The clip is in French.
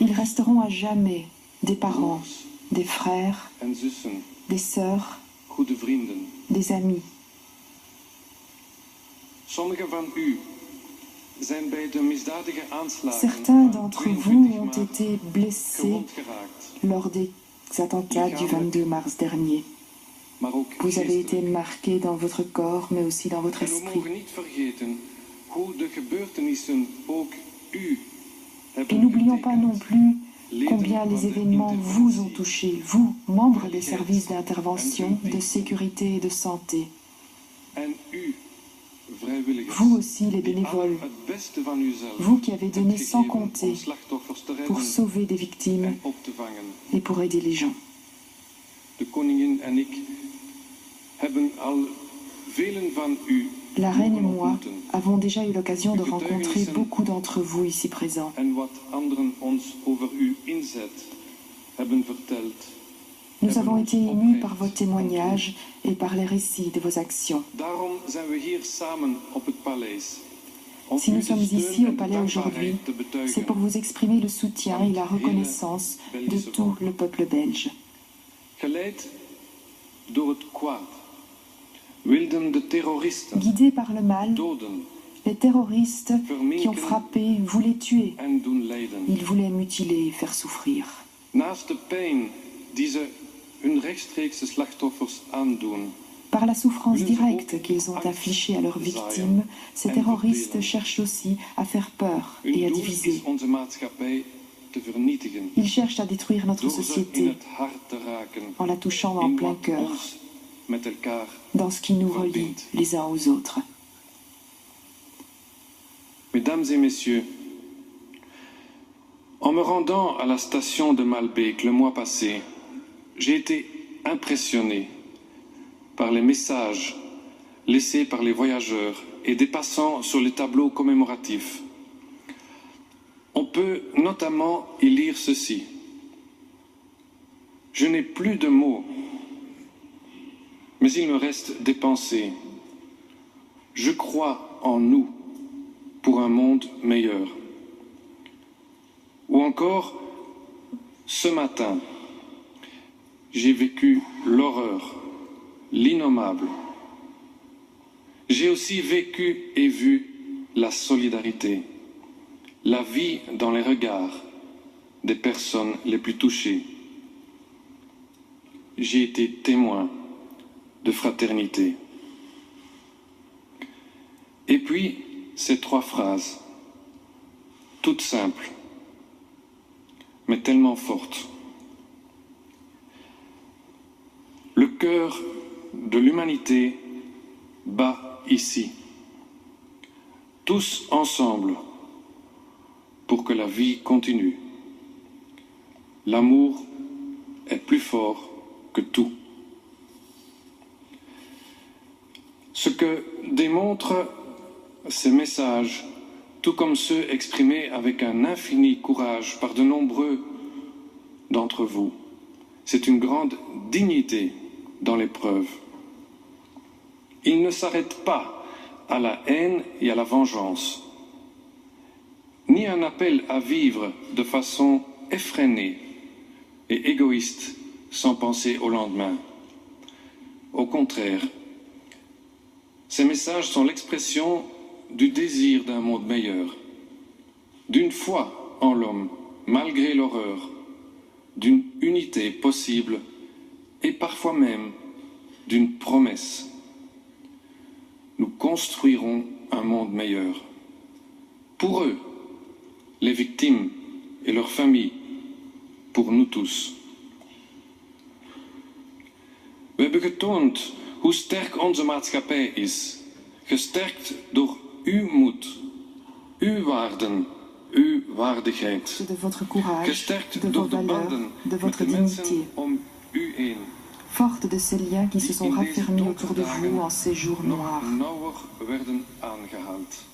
Ils resteront à jamais des parents, des frères, en zussen, des sœurs, goede vrienden. des amis. Sommigen van u zijn bij de misdadige aanslagen Certains van d'entre vous 22 ont maart été blessés gewond geraakt. lors des attentats du 22 mars dernier. Maar ook Vous avez été geestelijk. marqués dans votre corps, mais aussi dans votre En we esprit. mogen niet vergeten hoe de gebeurtenissen ook u Et hebben n'oublions pas non getekend. plus Leden combien van les de événements vous ont interventie. touché, vous, membres des services d'intervention, de sécurité et de santé. En u, vrijwilligers, Vous aussi, les die bénévoles, allen het beste van uzelf vous qui avez donné hebt sans gegeven compter om slachtoffers te redden pour sauver des victimes en op te vangen. et pour aider les gens. De koningin en ik hebben al velen van u La reine et mogen moi ontmoeten. avons déjà eu l'occasion de rencontrer beaucoup d'entre vous ici présents. En wat anderen ons over uw inzet hebben verteld. Nous avons été émus par vos oprecht témoignages et par les récits de vos actions. Daarom zijn we hier samen op het paleis. Om Si u nous de sommes steun ici au en de palais aujourd'hui, dankbaarheid te betuigen. c'est pour vous exprimer le soutien et la reconnaissance de tout le peuple belge. Geleid door het kwaad wilden de terroristen Guidés par le mal, doden les terroristes qui ont verminken frappé voulaient tuer. en doen lijden. Ils voulaient mutiler et faire souffrir. Naast de pijn die ze hun rechtstreekse slachtoffers aandoen, Par la souffrance directe qu'ils ont infligée à leurs victimes, ces terroristes cherchent aussi à faire peur hun et à doel diviser. is onze maatschappij te vernietigen. Ils cherchent à détruire notre Door ze in société het hart te raken. en la touchant en In plein wat cœur, ons met elkaar dans ce qui nous relie les uns aux autres. Mesdames et messieurs, en me rendant à la station de Malbec le mois passé, j'ai été impressionné par les messages laissés par les voyageurs et des passants sur les tableaux commémoratifs. On peut notamment y lire ceci. Je n'ai plus de mots, mais il me reste des pensées. Je crois en nous pour un monde meilleur. Ou encore, ce matin, j'ai vécu l'horreur, l'innommable. J'ai aussi vécu et vu la solidarité, la vie dans les regards des personnes les plus touchées. J'ai été témoin de fraternité. Et puis, ces trois phrases, toutes simples, mais tellement fortes. Le cœur de l'humanité bat ici, tous ensemble, pour que la vie continue. L'amour est plus fort que tout. Ce que démontrent ces messages, tout comme ceux exprimés avec un infini courage par de nombreux d'entre vous, c'est une grande dignité dans l'épreuve. Il ne s'arrête pas à la haine et à la vengeance, ni un appel à vivre de façon effrénée et égoïste sans penser au lendemain. Au contraire, ces messages sont l'expression du désir d'un monde meilleur, d'une foi en l'homme malgré l'horreur, d'une unité possible et parfois même d'une promesse. Nous construirons un monde meilleur. Pour eux, les victimes et leurs familles, pour nous tous. We hebben getoond hoe sterk onze maatschappij is, gesterkt door uw moed, uw waarden, uw waardigheid, De votre courage, gesterkt de vos door de valeurs, banden de met votre de dignité, mensen om u heen, forte de ces liens qui se sont die in deze raffermis donkere autour de vous dagen en ces jours nog noirs. nauwer werden aangehaald.